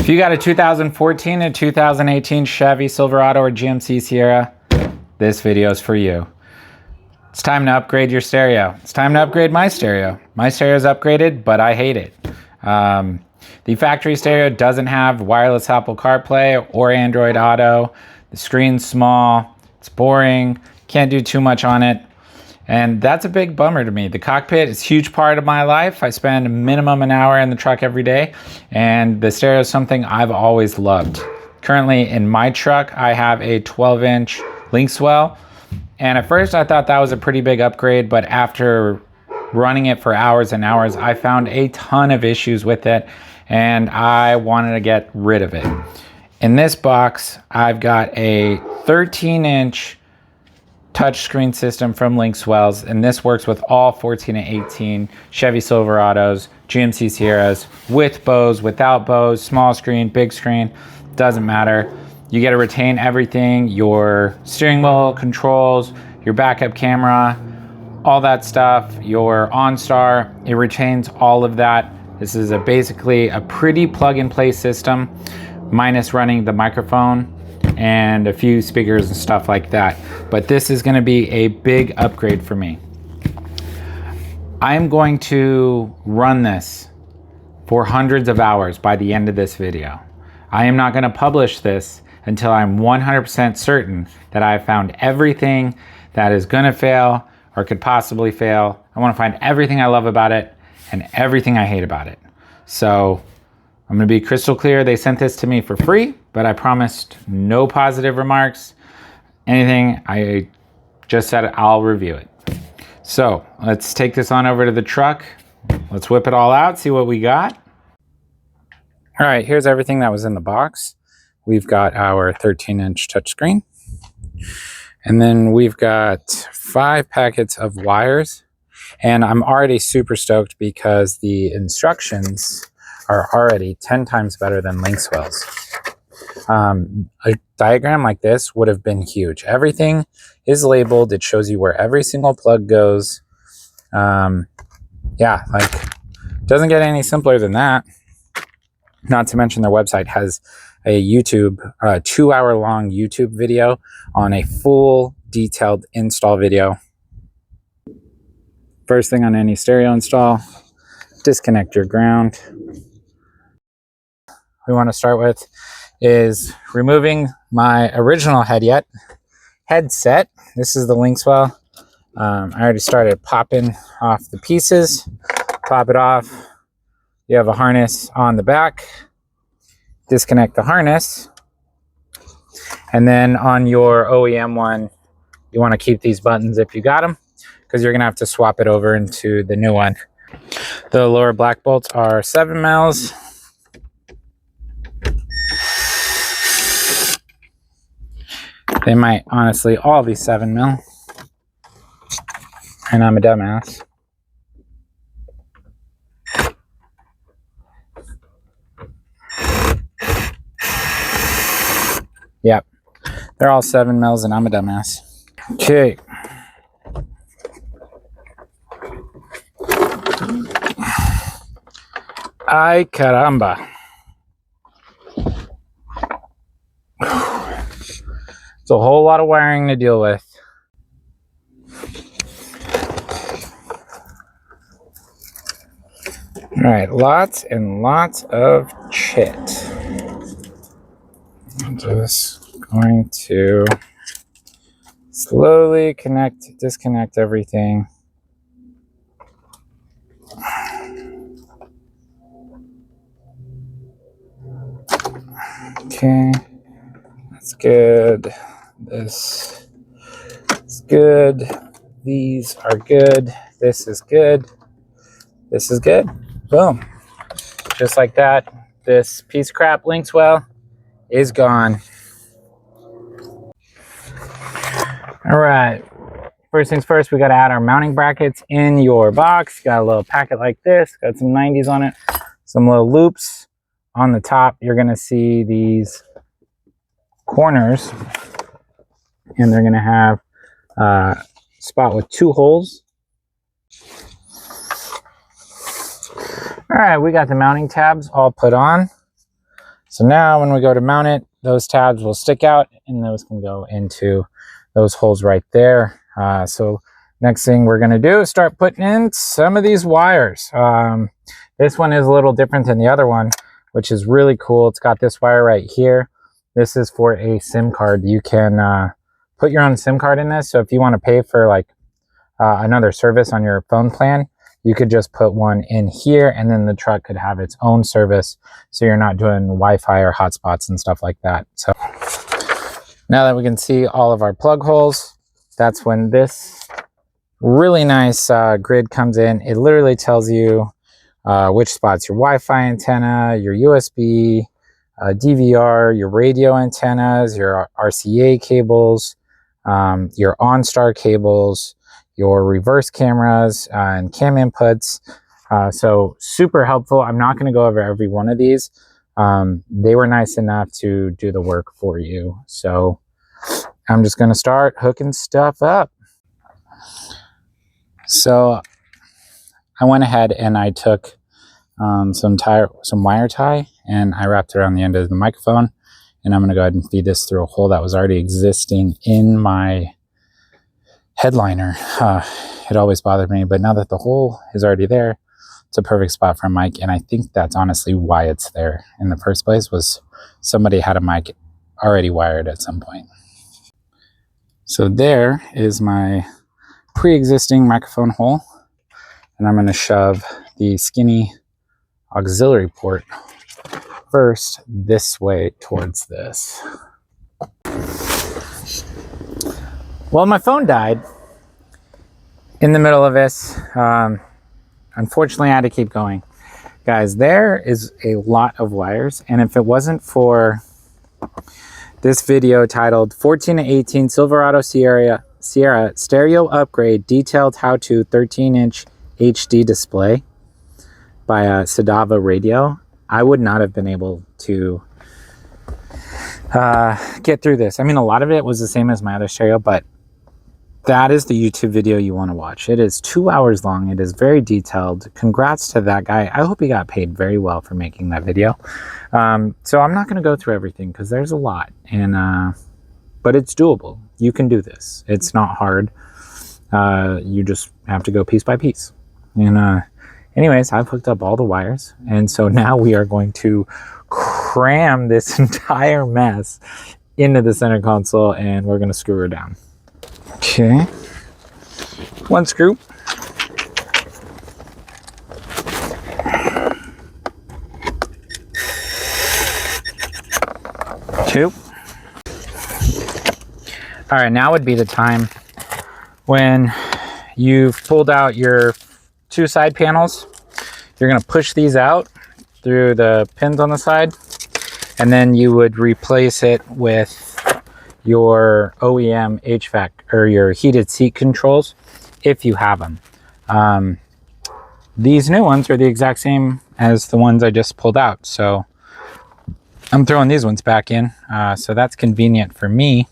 If you got a 2014 and 2018 Chevy Silverado or GMC Sierra, this video is for you. It's time to upgrade your stereo. It's time to upgrade my stereo. My stereo is upgraded, but I hate it. The factory stereo doesn't have wireless Apple CarPlay or Android Auto. The screen's small, it's boring, can't do too much on it. And that's a big bummer to me. The cockpit is a huge part of my life. I spend a minimum an hour in the truck every day, and the stereo is something I've always loved. Currently in my truck, I have a 12-inch Linkswell, and at first I thought that was a pretty big upgrade, but after running it for hours and hours, I found a ton of issues with it, and I wanted to get rid of it. In this box, I've got a 13-inch touchscreen system from Linkswells, and this works with all 14 and 18 Chevy Silverados, GMC Sierras, with Bose, without Bose, small screen, big screen, doesn't matter. You get to retain everything, your steering wheel controls, your backup camera, all that stuff, your OnStar, it retains all of that. This is basically a pretty plug-and-play system, minus running the microphone and a few speakers and stuff like that. But this is going to be a big upgrade for me. I'm going to run this for hundreds of hours by the end of this video. I am not going to publish this until I'm 100% certain that I've found everything that is going to fail or could possibly fail. I want to find everything I love about it and everything I hate about it. So I'm going to be crystal clear. They sent this to me for free, but I promised no positive remarks. Anything I just said, I'll review it. So let's take this on over to the truck. Let's whip it all out, see what we got. All right, here's everything that was in the box. We've got our 13-inch touchscreen. And then we've got 5 packets of wires. And I'm already super stoked because the instructions are already 10 times better than Linkswell's. A diagram like this would have been huge. Everything is labeled. It shows you where every single plug goes. Yeah, like, doesn't get any simpler than that. Not to mention their website has a 2-hour-long YouTube video on a full detailed install video. First thing on any stereo install, disconnect your ground. We want to start with is removing my original headset. This is the Linkswell. I already started popping off the pieces. Pop it off. You have a harness on the back. Disconnect the harness. And then on your OEM one, you want to keep these buttons if you got them, because you're going to have to swap it over into the new one. The lower black bolts are 7 mils. They might honestly all be 7 mil. And I'm a dumbass. Yep. They're all 7 mils and I'm a dumbass. Okay. Ay caramba. It's a whole lot of wiring to deal with. All right, lots and lots of shit. I'm just going to slowly disconnect everything. Okay, that's good. This is good. These are good. This is good. This is good. Boom. Just like that, this piece of crap Linkswell is gone. All right. First things first, we got to add our mounting brackets in your box. Got a little packet like this. Got some 90s on it. Some little loops. On the top, you're going to see these corners. And they're going to have a spot with 2 holes. All right, we got the mounting tabs all put on. So now when we go to mount it, those tabs will stick out and those can go into those holes right there. So next thing we're going to do is start putting in some of these wires. This one is a little different than the other one, which is really cool. It's got this wire right here. This is for a SIM card. You can put your own SIM card in this. So if you want to pay for like another service on your phone plan, you could just put one in here and then the truck could have its own service. So you're not doing Wi-Fi or hotspots and stuff like that. So now that we can see all of our plug holes, that's when this really nice grid comes in. It literally tells you which spot's your Wi-Fi antenna, your USB, DVR, your radio antennas, your RCA cables, your OnStar cables, your reverse cameras and cam inputs. So super helpful. I'm not going to go over every one of these. They were nice enough to do the work for you. So I'm just going to start hooking stuff up. So I went ahead and I took some wire tie and I wrapped it around the end of the microphone, and I'm going to go ahead and feed this through a hole that was already existing in my headliner. It always bothered me, but now that the hole is already there, it's a perfect spot for a mic, and I think that's honestly why it's there in the first place, was somebody had a mic already wired at some point. So there is my pre-existing microphone hole, and I'm going to shove the skinny auxiliary port first this way towards this. Well, my phone died in the middle of this. Unfortunately, I had to keep going. Guys, there is a lot of wires, and if it wasn't for this video titled 14 to 18 Silverado Sierra Stereo Upgrade Detailed How-To 13-inch HD Display by Cidava Radio, I would not have been able to get through this. I mean, a lot of it was the same as my other stereo, but that is the YouTube video you want to watch. It is 2 hours long. It is very detailed. Congrats to that guy. I hope he got paid very well for making that video. So I'm not going to go through everything because there's a lot, and but it's doable. You can do this. It's not hard. You just have to go piece by piece. And anyways, I've hooked up all the wires, and so now we are going to cram this entire mess into the center console, and we're going to screw her down. Okay, one screw. Two. All right, now would be the time when you've pulled out your two side panels. You're going to push these out through the pins on the side, and then you would replace it with your OEM HVAC or your heated seat controls if you have them. These new ones are the exact same as the ones I just pulled out, so I'm throwing these ones back in, so that's convenient for me.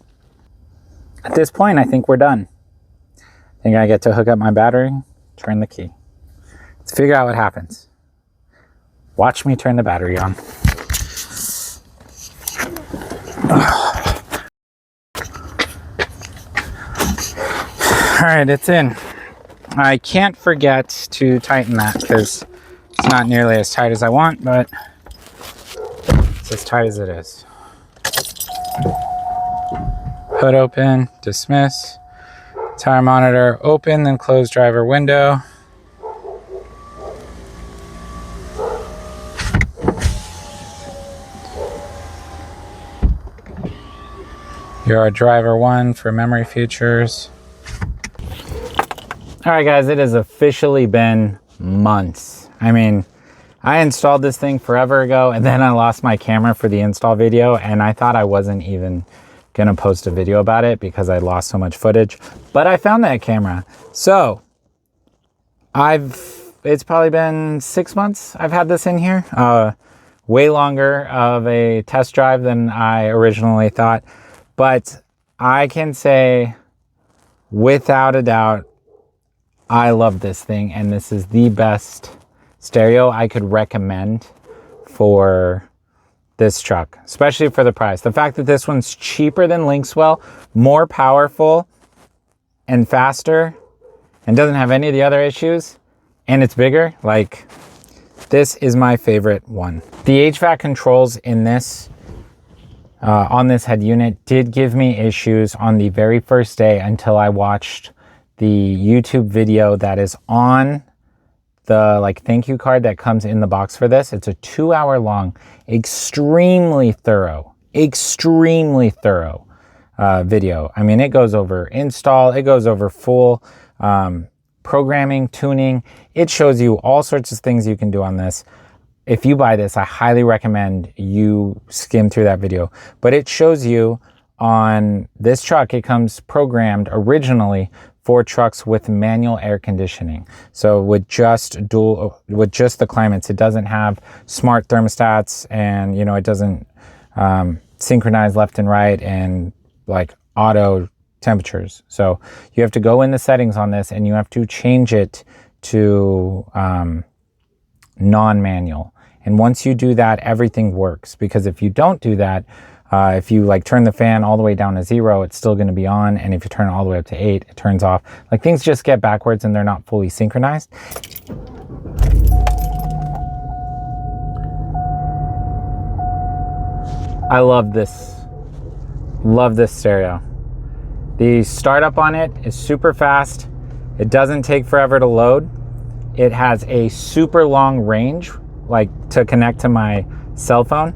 At this point, I think we're done. I think I get to hook up my battery, turn the key. Let's figure out what happens. Watch me turn the battery on. All right, it's in. I can't forget to tighten that because it's not nearly as tight as I want, but it's as tight as it is. Hood open, dismiss. Tire monitor open, then close driver window. You're driver 1 for memory features. All right, guys, it has officially been months. I mean, I installed this thing forever ago, and then I lost my camera for the install video, and I thought I wasn't even gonna post a video about it because I lost so much footage, but I found that camera. So it's probably been 6 months I've had this in here. Way longer of a test drive than I originally thought, but I can say without a doubt, I love this thing, and this is the best stereo I could recommend for this truck, especially for the price. The fact that this one's cheaper than Lynxwell, more powerful and faster, and doesn't have any of the other issues, and it's bigger, like, this is my favorite one. The HVAC controls in this, on this head unit did give me issues on the very first day until I watched the YouTube video that is on the like thank you card that comes in the box for this. It's a 2-hour long, extremely thorough video. I mean, it goes over install, it goes over full programming, tuning. It shows you all sorts of things you can do on this. If you buy this, I highly recommend you skim through that video. But it shows you on this truck, it comes programmed originally for trucks with manual air conditioning. So with just the climates, it doesn't have smart thermostats, and you know, it doesn't synchronize left and right and like auto temperatures. So you have to go in the settings on this and you have to change it to non-manual. And once you do that, everything works. Because if you don't do that, if you like turn the fan all the way down to 0, it's still going to be on. And if you turn it all the way up to 8, it turns off. Like, things just get backwards and they're not fully synchronized. I love this. Love this stereo. The startup on it is super fast. It doesn't take forever to load. It has a super long range, like to connect to my cell phone.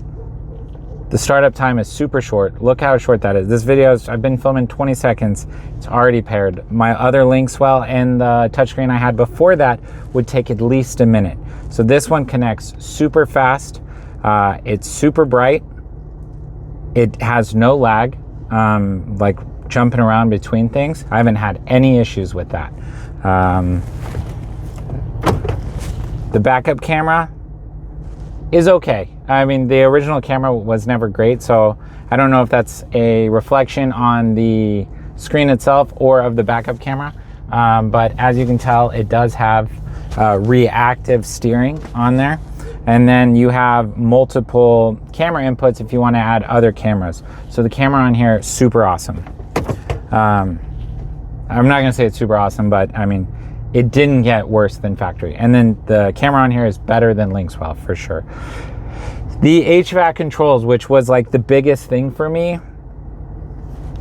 The startup time is super short. Look how short that is. This video, I've been filming 20 seconds. It's already paired. My other Lynxwell and the touchscreen I had before that would take at least a minute. So this one connects super fast. It's super bright. It has no lag, like jumping around between things. I haven't had any issues with that. The backup camera is okay. I mean, the original camera was never great, so I don't know if that's a reflection on the screen itself or of the backup camera. But as you can tell, it does have reactive steering on there. And then you have multiple camera inputs if you want to add other cameras. So the camera on here is super awesome. I'm not going to say it's super awesome, but I mean, it didn't get worse than factory. And then the camera on here is better than Lynxwell for sure. The HVAC controls, which was like the biggest thing for me,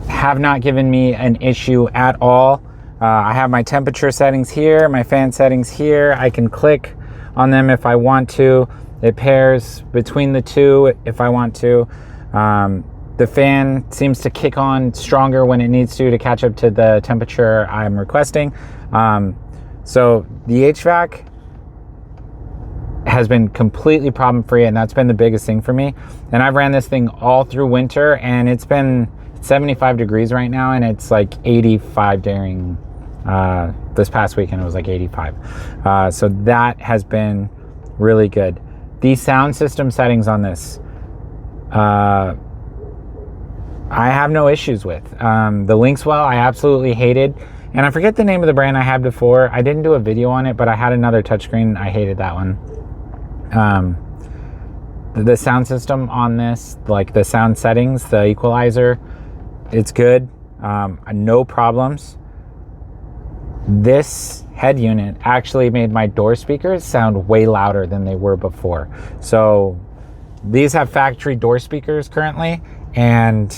have not given me an issue at all. I have my temperature settings here, my fan settings here. I can click on them if I want to. It pairs between the two if I want to. The fan seems to kick on stronger when it needs to catch up to the temperature I'm requesting. So the HVAC has been completely problem free, and that's been the biggest thing for me. And I've ran this thing all through winter, and it's been 75 degrees right now, and it's like 85 during this past weekend. It was like 85. So that has been really good. The sound system settings on this, I have no issues with. The Lynxwell I absolutely hated, and I forget the name of the brand I had before. I didn't do a video on it, but I had another touchscreen. I hated that one. The sound system on this, like the sound settings, the equalizer, it's good. No problems. This head unit actually made my door speakers sound way louder than they were before. So these have factory door speakers currently, and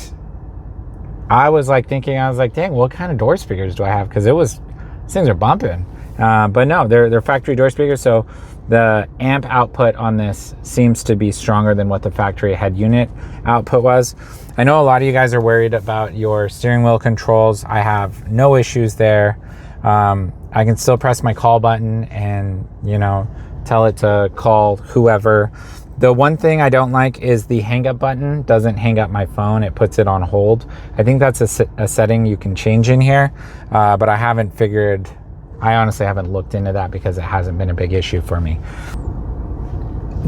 I was like thinking, dang, what kind of door speakers do I have? Because these things are bumping. But no, they're factory door speakers, so the amp output on this seems to be stronger than what the factory head unit output was. I know a lot of you guys are worried about your steering wheel controls. I have no issues there. I can still press my call button and, you know, tell it to call whoever. The one thing I don't like is the hang up button doesn't hang up my phone. It puts it on hold. I think that's a setting you can change in here, but I honestly haven't looked into that because it hasn't been a big issue for me.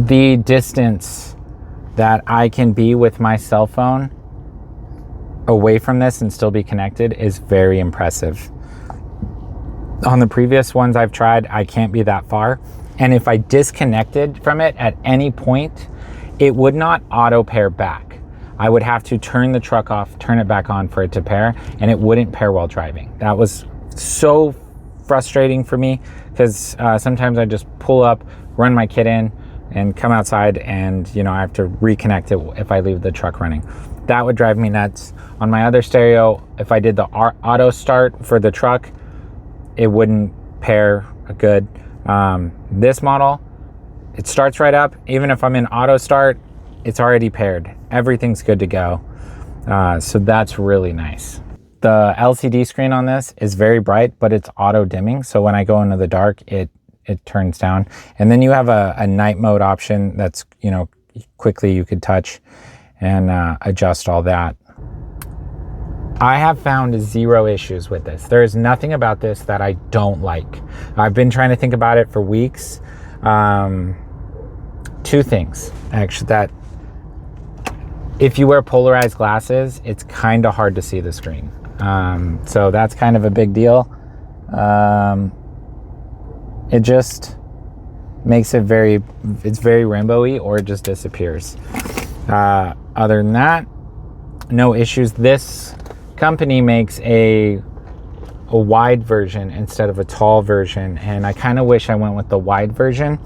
The distance that I can be with my cell phone away from this and still be connected is very impressive. On the previous ones I've tried, I can't be that far. And if I disconnected from it at any point it would not auto pair back. I would have to turn the truck off, turn it back on for it to pair, and it wouldn't pair while driving. That was so frustrating for me because sometimes I just pull up, run my kid in, and come outside, and I have to reconnect it if I leave the truck running. That would drive me nuts. On my other stereo, if I did the auto start for the truck, it wouldn't pair good. This model, it starts right up. Even if I'm in auto start, it's already paired. Everything's good to go. So that's really nice. The LCD screen on this is very bright, but it's auto dimming. So when I go into the dark, it turns down. And then you have a night mode option that's, quickly you could touch and adjust all that. I have found zero issues with this. There is nothing about this that I don't like. I've been trying to think about it for weeks. Two things, actually, that if you wear polarized glasses, it's kind of hard to see the screen. So that's kind of a big deal. It just makes it very rainbowy, or it just disappears. Other than that, no issues. This company makes a wide version instead of a tall version, and I kind of wish I went with the wide version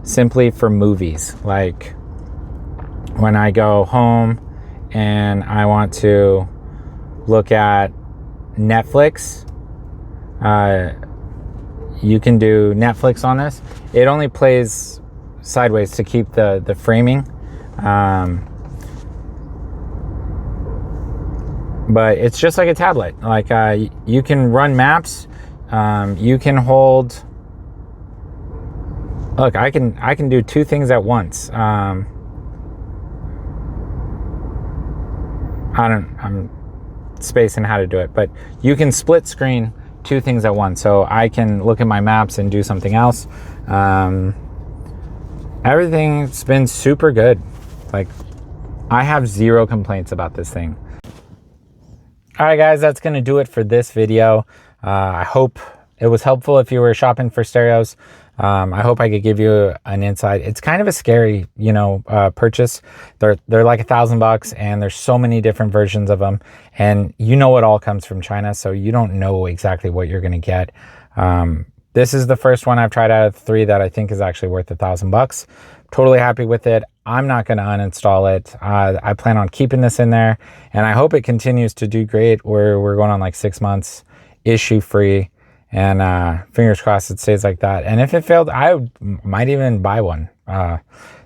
simply for movies. Like when I go home and I want to look at Netflix, you can do Netflix on this. It only plays sideways to keep the framing. But it's just like a tablet. Like you can run maps. You can hold. Look, I can do two things at once. I'm spacing how to do it, but you can split screen two things at once. So I can look at my maps and do something else. Everything's been super good. Like, I have zero complaints about this thing. All right, guys, that's going to do it for this video. I hope it was helpful if you were shopping for stereos. I hope I could give you an insight. It's kind of a scary, purchase. They're like $1,000, and there's so many different versions of them. And it all comes from China, so you don't know exactly what you're going to get. This is the first one I've tried out of 3 that I think is actually worth $1,000. Totally happy with it. I'm not going to uninstall it. I plan on keeping this in there, and I hope it continues to do great. We're going on like 6 months, issue free, and fingers crossed it stays like that. And if it failed, I might even buy one at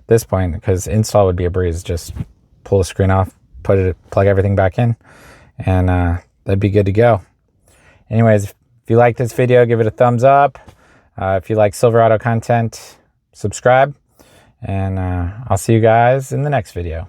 this point, because install would be a breeze. Just pull the screen off, plug everything back in, and that'd be good to go. Anyways, if you like this video, give it a thumbs up. If you like Silverado content, subscribe. And I'll see you guys in the next video.